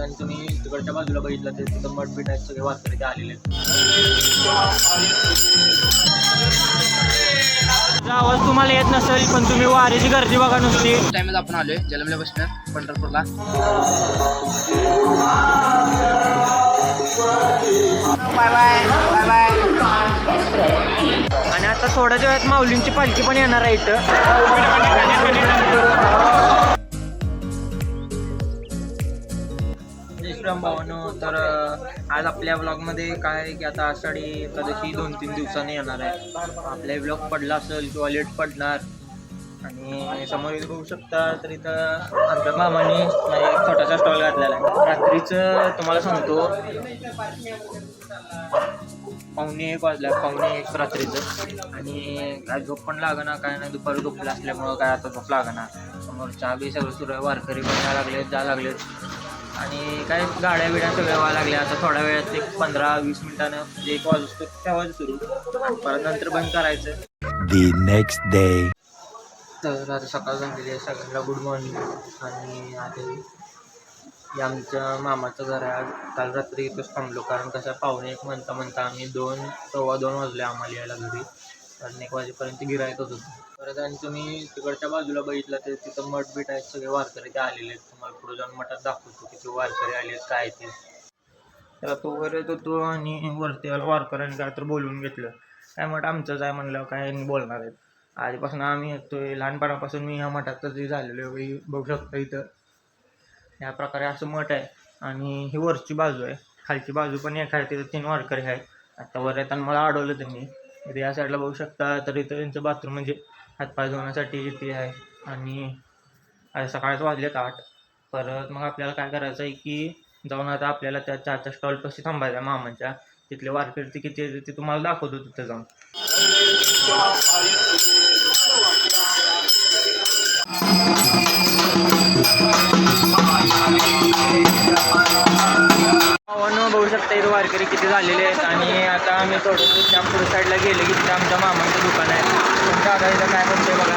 आणि तुम्ही तिकडच्या बाजूला बघितलं तर तिथं मठबीट आहेत, सगळे वारकरी ते आलेले आहेत. आवाज तुम्हाला येत नसेल पण तुम्ही वारीची गर्दी बघा नुसती. टाइमच आपण आलोय जलमल्या बसनं पंढरपूरला. Bye bye bye bye. आणि आता थोड्याच वेळात माऊलींची पालखी पण येणार आहे इथं. श्रीराम भावानो, तर आज आपल्या ब्लॉगमध्ये काय आहे की आता आषाढी एकादशी 2-3 दिवसांनी येणार आहे. आपला ब्लॉग पडला असेल किंवा लेट पडणार. आणि समोर इथं बघू शकता तर इथं आमच्या मामाने एक छोटासा स्टॉल घातलेला आहे. रात्रीचं तुम्हाला सांगतो 1:45 वाजल्या, 1:45 रात्रीचं. आणि काय झोप पण लागना काय नाही, दुपारी झोपलं असल्यामुळं काय आता झोप लागना. समोर चहा बी सगळं सुरू आहे, वारकरी पण यायला लागले जा लागलेत. आणि काय गाड्या बिड्या सगळ्या व्हायला लागल्या. आता थोड्या वेळात एक 15-20 मिनिटानं जे 1 वाजतो तेव्हाच सुरू, परत नंतर बंद करायचं. The next day. तर आता सकाळ झालेली आहे, सगळ्यांना गुड मॉर्निंग. आणि आता हे आमच्या मामाचं घर आहे. काल रात्री इथंच थांबलो, कारण कसं 1:45 म्हणता आम्ही 2-2:15 वाजले आम्हाला यायला घरी. कारण 1 वाजेपर्यंत गिरायकच होतं. परत आणि तुम्ही तिकडच्या बाजूला बघितलं तर तिथं मठबीट आहेत, सगळे वारकरी ते आलेले आहेत. तुम्हाला पुढे जाऊन मठात दाखवतो किती वारकरी आले आहेत काय ते. तर तो वर येत होतो आणि वरती आला वारकऱ्यांनी काय तर बोलवून घेतलं. काय मठ आमचंच आहे म्हणलं काय बोलणार आहेत. आधीपासून आम्ही येतोय, लहानपणापासून मी ह्या मठातच झालेलो आहे. बघू शकतो इथं या प्रकारे असं मठ आहे. आणि ही वरची बाजू आहे, खालची बाजू पण एक आहे, तिथं 3 वारकरी आहेत. आता वर येताना मला अडवलं त्यांनी. इथे या साईडला बघू शकता तर इथं त्यांचं बाथरूम म्हणजे हातपाय धुण्यासाठी इथे आहे. आणि आता सकाळच वाजलेत 8. परत मग आपल्याला काय करायचं आहे की जाऊन आता आपल्याला त्या चहाच्या स्टॉलपाशी थांबायचं आहे मामांच्या. तिथले वारकरी ते किती येते ते तुम्हाला दाखवतो तिथं जाऊन. बघू शकता इथं वारकरी किती झालेले आहेत. आणि आता आम्ही थोडंसं त्या पुढे साईडला गेले की तिथं आमच्या मामांचं दुकान आहे. तुमच्या आता इथं काय म्हणते बघा.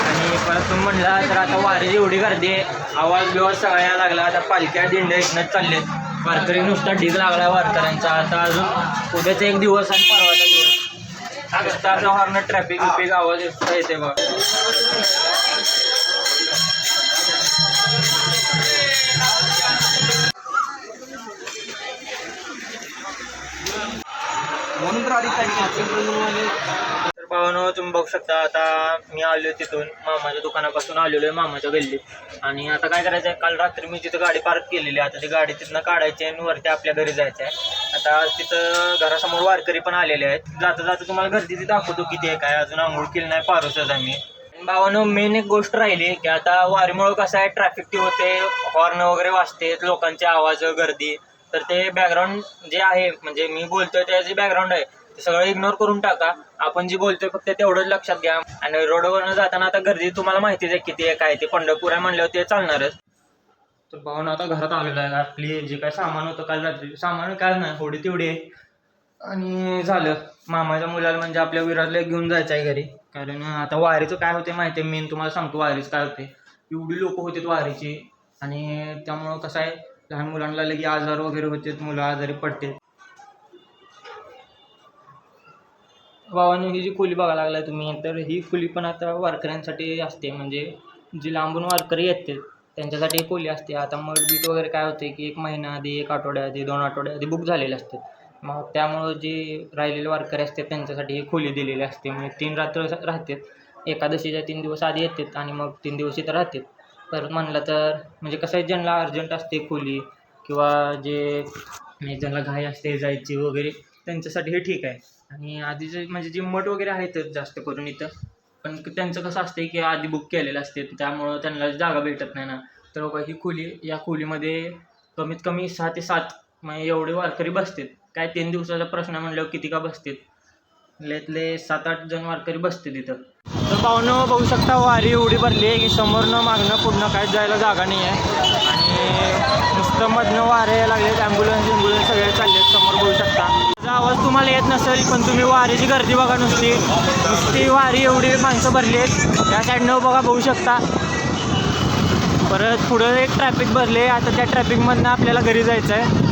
आणि परत तुम्ही म्हणला तर आता वारीची एवढी गर्दी आहे, आवाज बिवाज सगळा यायला लागला. आता पालख्या दिंड्या इथनंच चाललेत, वारकरी नुसता ढीग लागला वारकऱ्यांचा. आता अजून उद्याचा एक दिवस आणि परवाचा दिवस नुसता हॉर्न ट्रॅफिक बिपिक आवाज येते बघा. म्हणून तर आधी तर भावानो तुम्ही बघू शकता आता मी आलो तिथून मामाच्या दुकानापासून आलेलो आहे मामाच्या गल्लीत. आणि आता काय करायचं आहे, काल रात्री मी तिथं गाडी पार्क केलेली आहे. आता ती गाडी तिथनं काढायची आणि वरती आपल्या घरी जायचं आहे. आता तिथं घरासमोर वारकरी पण आलेले आहेत. जाता जाता तुम्हाला गर्दी तिथं दाखवतो किती आहे काय. अजून आंघोळ केली नाही, पारोसच आहे मी. भावानो मेन एक गोष्ट राहिली की आता वारीमुळं कसं आहे ट्रॅफिक ती होते, हॉर्न वगैरे वाजते, लोकांचे आवाज गर्दी. तर ते बॅकग्राऊंड जे आहे म्हणजे मी बोलतोय त्या जे बॅकग्राऊंड आहे ते सगळं इग्नोर करून टाका. आपण जी बोलतोय फक्त तेवढंच लक्षात घ्या. आणि रोडवरनं जाताना आता गर्दी तुम्हाला माहितीच आहे किती आहे काय. ते पंढरपूर आहे म्हणल्यावर ते चालणारच. तर भावानं आता घरात आलेलं आहे. आपली जे काय सामान होतं काल रात्री, सामान काय नाही थोडी तेवढी आहे. आणि झालं मामाच्या मुलाला म्हणजे आपल्या विराजला घेऊन जायचं आहे घरी. कारण आता वारीचं काय होते माहिती आहे, मेन तुम्हाला सांगतो वारीचं काय होते. एवढी लोक होते वारीची. आणि त्यामुळं कसं आहे लहान मुलांना लगे आजार वगैरे होते, मुलं आजारी पडते. भावाने ही जी खोली बघायला लागलाय तुम्ही, तर ही खोली पण आता वारकऱ्यांसाठी असते. म्हणजे जी लांबून वारकरी येते त्यांच्यासाठी ही खोली असते. आता मठबीट वगैरे काय होते की 1 महिना आधी, 1 आठवड्या आधी, 2 आठवड्या आधी बुक झालेले असते. मग त्यामुळं जे राहिलेले वारकरी असतात त्यांच्यासाठी ही खोली दिलेली असते. म्हणजे 3 रात्र राहतात. एकादशीच्या 3 दिवस आधी येतात आणि मग 3 दिवस इथं राहतात. परत म्हणलं तर म्हणजे कसं आहे ज्यांना अर्जंट असते खोली किंवा जे ज्यांना घाई असते जायची वगैरे त्यांच्यासाठी हे ठीक आहे. आणि आधीचे म्हणजे जे मठ वगैरे आहेतच जास्त करून इथं, पण त्यांचं कसं असते की आधी बुक केलेलं असते त्यामुळं त्यांना जागा भेटत नाही ना. तर बघा ही खोली, या खोलीमध्ये कमीत कमी 6 ते 7 म्हणजे एवढे वारकरी बसतात. काय 3 दिवसाचा प्रश्न म्हणल्यावर किती का बसतात, लयतले 7-8 जण वारकरी बसते तिथं. तर भावनं बघू शकता वारी एवढी भरली आहे की समोरनं मागणं पुढनं काय जायला जागा नाही आहे. आणि नुसतं मधनं वारे यायला लागलेत, ॲम्ब्युलन्स सगळे चाललेत समोर बघू शकता. त्याचा आवाज तुम्हाला येत नसेल पण तुम्ही वारीची गर्दी बघा नुसती वारी एवढी माणसं भरली आहेत. त्या साईडनं बघा बघू शकता. परत पुढं एक ट्रॅफिक भरले, आता त्या ट्रॅफिकमधनं आपल्याला घरी जायचं आहे.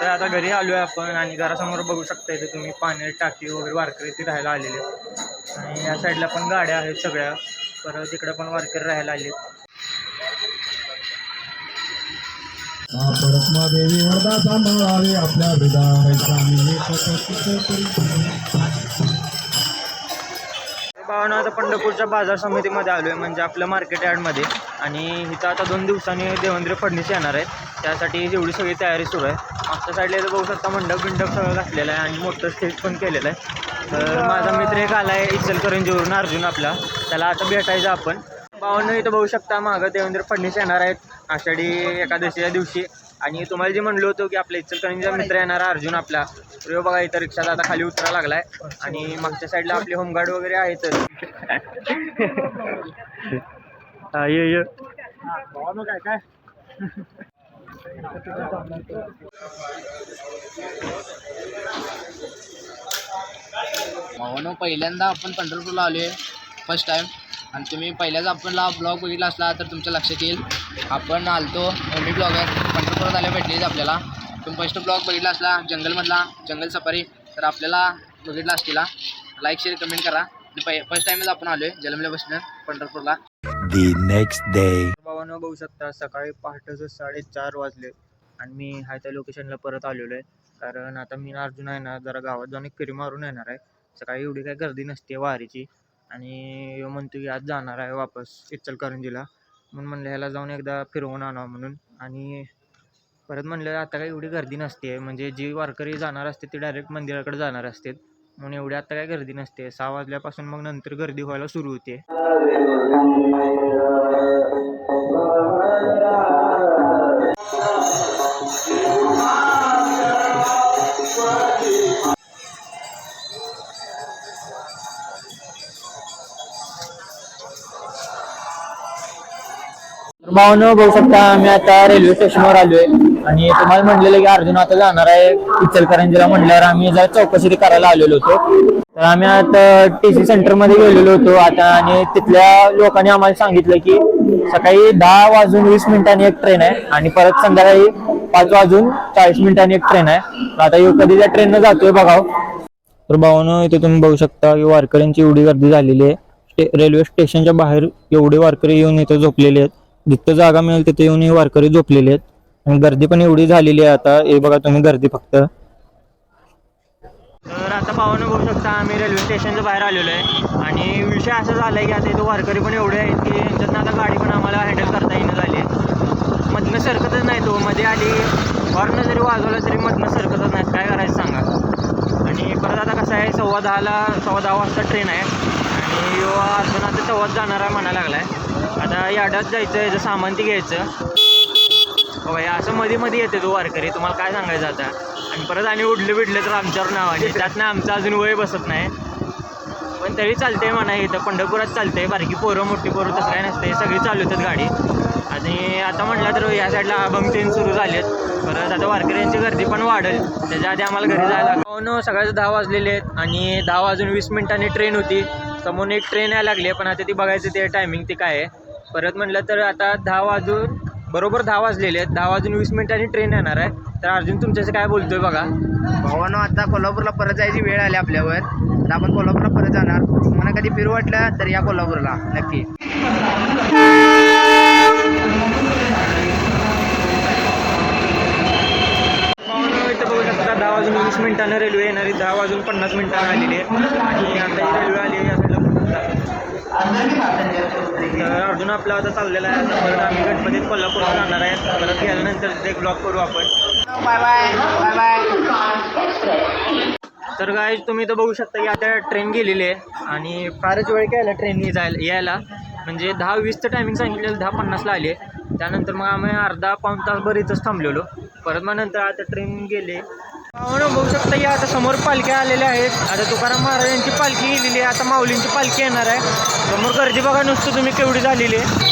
तर आता घरी आलो आहे आपण आणि घरासमोर बघू शकता इथे तुम्ही पाण्याची टाकी वगैरे वारकरी इथे राहायला आलेले आहेत. आणि या साईडला पण गाड्या आहेत सगळ्या, परत इकडे पण वारकरी राहायला आले. देवी वरदा सांभाळावे आपल्या हृदयाचा भावना आता पंढरपूरच्या बाजार समितीमध्ये आलो आहे, म्हणजे आपलं मार्केट यार्डमध्ये. आणि इथं आता 2 दिवसांनी देवेंद्र फडणवीस येणार आहेत, त्यासाठी एवढी सगळी तयारी सुरू आहे. मागच्या साईडला इथं बघू शकता मंडप सगळं घातलेलं आहे आणि मोठं स्टेज पण केलेलं आहे. तर माझा मित्र एक आला आहे इचलकरंजीवरून, अर्जुन आपला, त्याला आता भेटायचं आपण. भावना इथं बघू शकता मागं देवेंद्र फडणवीस येणार आहेत आषाढी एकादशीच्या दिवशी. आणि तुम्हाला जे म्हणलो होतो की आपल्या इचलकरंजीचा मित्र येणार अर्जुन आपला, तर बघा इथं रिक्षात आता खाली उतरा लागलाय. आणि मागच्या साईडला आपले होमगार्ड वगैरे आहेत. ये काय भावानो, पहिल्यांदा आपण पंढरपूरला आलोय फर्स्ट टाइम. आणि तुम्ही पहिल्याच आपला ब्लॉग बघितला असला तर तुमच्या लक्षात येईल आपण आलतो ओमी ब्लॉगर पंढरपुरात आल्या भेटलेच आपल्याला. तुम्ही फर्स्ट ब्लॉग बघितला असला जंगलमधला, जंगल सफारी, तर आपल्याला बघितला असतीला. लाईक शेअर कमेंट करा. फर्स्ट टाइमच आपण आलोय जलमल्यापासून पंढरपूरला. The next day. भावानं बघू शकता सकाळी पहाटेचं 4:30 वाजले आणि मी हाय त्या लोकेशनला परत आलेलो आहे. कारण आता मी अर्जुन आहे ना जरा गावात जाऊन एक फेरी मारून येणार आहे. सकाळी एवढी काही गर्दी नसते वारीची. आणि म्हणतो की आज जाणार आहे वापस इचलकरंजीला, म्हणून म्हणलं ह्याला जाऊन एकदा फिरवून आणावं म्हणून. आणि परत म्हणलं आता काही एवढी गर्दी नसते, म्हणजे जी वारकरी जाणार असते ती डायरेक्ट मंदिराकडे जाणार असते, म्हणून एवढी आता काही गर्दी नसते. 6 वाजल्यापासून मग नंतर गर्दी व्हायला सुरू होते. भावनो बघू शकता आम्ही आता रेल्वे स्टेशनवर आलोय आणि तुम्हाला म्हटलेलं की अर्जुन आता जाणार आहे इचलकरंजीला, म्हटल्यावर आम्ही जरा चौकशी करायला आलेलो होतो. तर आम्ही आता TC सेंटरमध्ये गेलेलो होतो आता, आणि तिथल्या लोकांनी आम्हाला सांगितलं की सकाळी 10:20 एक ट्रेन आहे आणि परत संध्याकाळी 5:40 एक ट्रेन आहे. आता कधी त्या ट्रेननं जातोय बघाव. तर भावनो इथे तुम्ही बघू शकता की वारकऱ्यांची एवढी गर्दी झालेली आहे. रेल्वे स्टेशनच्या बाहेर एवढे वारकरी येऊन इथे झोपलेले आहेत, जिथं जागा मिळेल तिथे येऊन हे वारकरी झोपलेले आहेत. आणि गर्दी पण एवढी झालेली आहे आता, हे बघा तुम्ही गर्दी फक्त. तर आता पाहून बघू शकता आम्ही रेल्वे स्टेशनच्या बाहेर आलेलो आहे आणि विषय असा झाला आहे की आता इथं वारकरी पण एवढे आहेत की यांच्यातनं आता गाडी पण आम्हाला हँडल करता येणं झाली आहे. मधनं सरकतच नाही, तो मध्ये आली हॉर्न जरी वाजवला तरी मधनं सरकतच नाही, काय करायचं सांगा. आणि परत आता कसं आहे 10:15 वाजता ट्रेन आहे आणि अजून आता 10:15 जाणार आहे म्हणायला लागला आहे. आता यार्डात जायचं, याचं सामान ते घ्यायचं. बघा असं मध्ये येते तो वारकरी, तुम्हाला काय सांगायचं आता. आणि परत आणि उडले तर आमच्यावर नावाने, त्यातनं आमचं अजून वय बसत नाही, पण तरी चालते म्हणा. इथं पंढरपुरात चालते, बारकी पोरं मोठी पोरं तसं काय नसते, सगळी चालवतात गाडी. आणि आता म्हटलं तर या साईडला अभंग ट्रेन सुरू झालेत. परत आता वारकऱ्यांची गर्दी पण वाढेल, त्याच्या आधी आम्हाला घरी जायला लागलं. सकाळचे 10 वाजलेले आहेत आणि 10:20 ट्रेन होती. समोरून एक ट्रेन यायला लागली आहे, पण आता ती बघायचं ते टायमिंग ते काय आहे. परत म्हटलं तर आता 10 वाजलेले आहेत, 10:20 ट्रेन येणार आहे. तर अर्जुन तुमच्याशी काय बोलतोय बघा. भावानो, आता कोल्हापूरला परत जायची वेळ आली आपल्यावर, तर आपण कोल्हापूरला परत जाणार. तुम्हाला कधी फिरू वाटलं तर या कोल्हापूरला नक्की. इथं बघू शकता 10:20 रेल्वे येणारी, 10:50 आलेली आहे आणि आता ही रेल्वे आली या साईडला. तर अर्जुन आपला आता चाललेला आहे. आता परत आम्ही गणपतीत कोल्हापूरला जाणार आहे. परत गेल्यानंतर एक ब्लॉग करू आपण. Bye bye bye bye. तर काय तुम्ही तर बघू शकता की आता ट्रेन गेलेली आहे आणि फारच वेळ केला ट्रेन यायला. म्हणजे 10:20चं टायमिंग सांगितलेलं, 10:50ला आली आहे. त्यानंतर मग आम्ही अर्धा-पाऊण तासभर इथंच थांबलेलो. परत मग नंतर आता ट्रेन गेले भावानं बघू शकता की आता समोर पालख्या आलेल्या आहेत. आता तुकाराम महाराजांची पालखी गेलेली आहे, आता माऊलींची पालखी येणार आहे. समोर गर्दी बघा नुसतं तुम्ही केवढी झालेली आहे.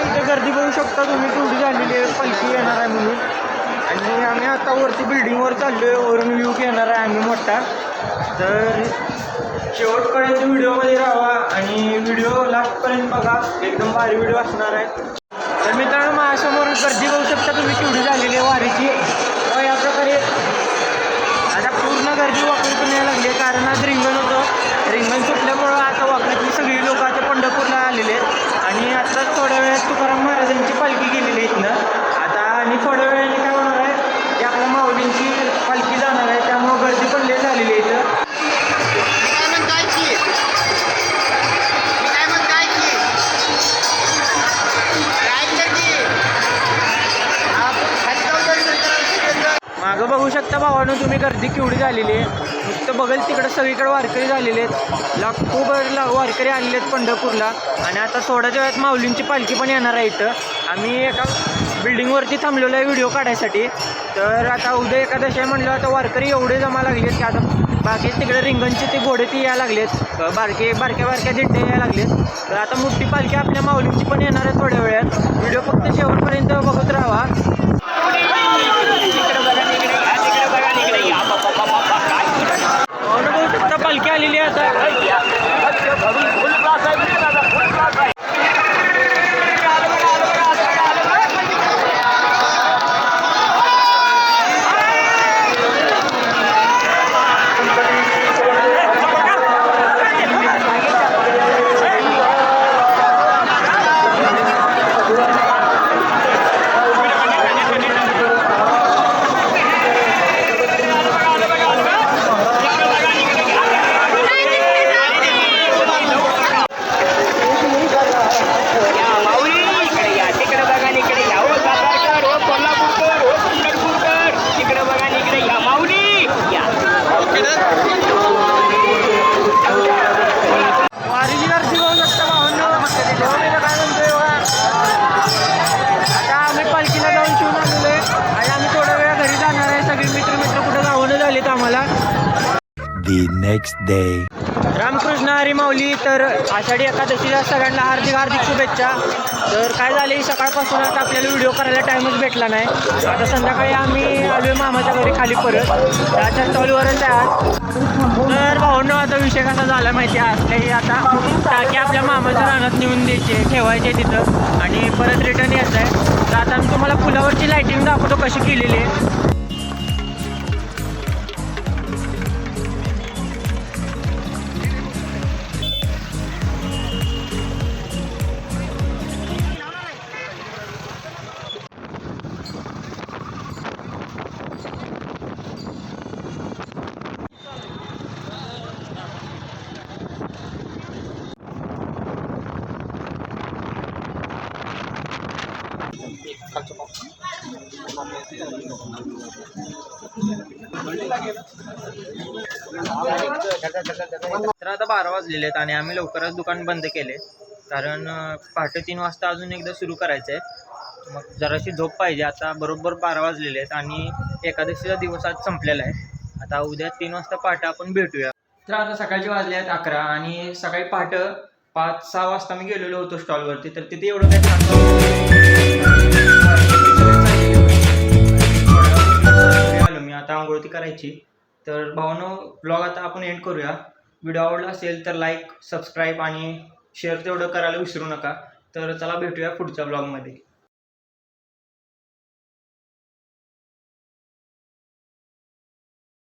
इथे गर्दी बघू शकता तुम्ही केवढी झालेली आहे, पालखी येणार आहे म्हणून. आणि आम्ही आता वरती बिल्डिंगवर चाललो आहे, वरून व्ह्यू घेणार आहे आम्ही मोठा. तर शेवटपर्यंत व्हिडिओमध्ये राहा आणि व्हिडिओ लास्टपर्यंत बघा, एकदम भारी व्हिडिओ असणार आहे. तर मित्रांनो माझ्यासमोर गर्दी बघू शकता तुम्ही केवढी झालेली आहे वारीची. या प्रकारे आता पूर्ण गर्दी वाकडीतून यायला लागली आहे, कारण आज रिंगण होतं. रिंगण सुटल्यामुळं आता वाकडीतली सगळी लोक आता पंढरपूरला आलेले आहेत. आणि आत्ताच थोड्या वेळात तुकाराम महाराजांची पालखी गेलेली आहे इथनं. आता आणि थोड्या वेळाने काय होणार आहे की आपल्या माऊलींची पालखी जाणार आहे, त्यामुळं गर्दी पण लय झालेली आहे इथं. मागं बघू शकता भावानं तुम्ही गर्दी केवढी झालेली आहे. नुसतं बघेल तिकडं सगळीकडे वारकरी झालेले आहेत. लाखो वारकरी आलेले आहेत पंढरपूरला. आणि आता थोड्याच वेळात माऊलींची पालखी पण येणार आहे इथं. आम्ही एका बिल्डिंगवरती थांबलेलो आहे व्हिडिओ काढायसाठी. तर आता उद्या एकादशी आहे म्हणलं, आता वारकरी एवढे जमा लागलेत की आता बाकी तिकडे रिंगणचे ते घोडे ती यायला लागलेत, बारक्या दिंडे यायला लागलेत. तर आता मोठी पालखी आपल्या माऊलींची पण येणार आहे थोड्या वेळात. व्हिडिओ फक्त शेवटपर्यंत बघत राहा. बघू शकता पालखी आलेली आहे आता. वारीची गर्दी बघू शकता भावांनो. काय म्हणतोय आता आम्ही पालखीला जाऊन शिवून आलेलो आहे आणि आम्ही थोड्या वेळा घरी जाणार आहे. सगळे मित्र कुठं जाऊन झालेत आम्हाला. The next day. Ramakrishna Hari माऊली. तर आषाढी एकादशीला सगळ्यांना हार्दिक शुभेच्छा. तर काय झाले सकाळपासून आता आपल्याला व्हिडिओ करायला टाईमच भेटला नाही. आता संध्याकाळी आम्ही आलो आहे मामाच्या घरी खाली परत. त्याच्या स्टॉलवरच आहे आज. तर भाऊंनो आता विषय कसा झाला माहिती आहे, काही आता टाकी आपल्या मामाच्या रानात नेऊन द्यायचे ठेवायचे तिथं आणि परत रिटर्न यायचं आहे. तर आता मी तुम्हाला पुलावरची लाईटिंग दाखवतो कशी केलेली आहे. तर आता 12 वाजलेले आहेत आणि आम्ही लवकरच दुकान बंद केले, कारण पहाटे 3 वाजता अजून एकदा सुरू करायचं आहे. मग जराशी झोप पाहिजे. आता बरोबर 12 वाजलेले आहेत आणि एकादशीचा दिवस आज संपलेला आहे. आता उद्या 3 वाजता पहाटे आपण भेटूया. तर आता सकाळचे वाजले आहेत 11 आणि सकाळी पहाटे 5-6 वाजता मी गेलेलो होतो स्टॉलवरती. तर तिथे एवढं काही आलो मी आता आंघोळती करायची. तर भावांनो ब्लॉग आता आपण एंड करूया. व्हिडिओ आवडला असेल तर लाईक, सबस्क्राईब आणि शेअर तेवढं करायला विसरू नका. तर चला भेटूया पुढच्या ब्लॉगमध्ये.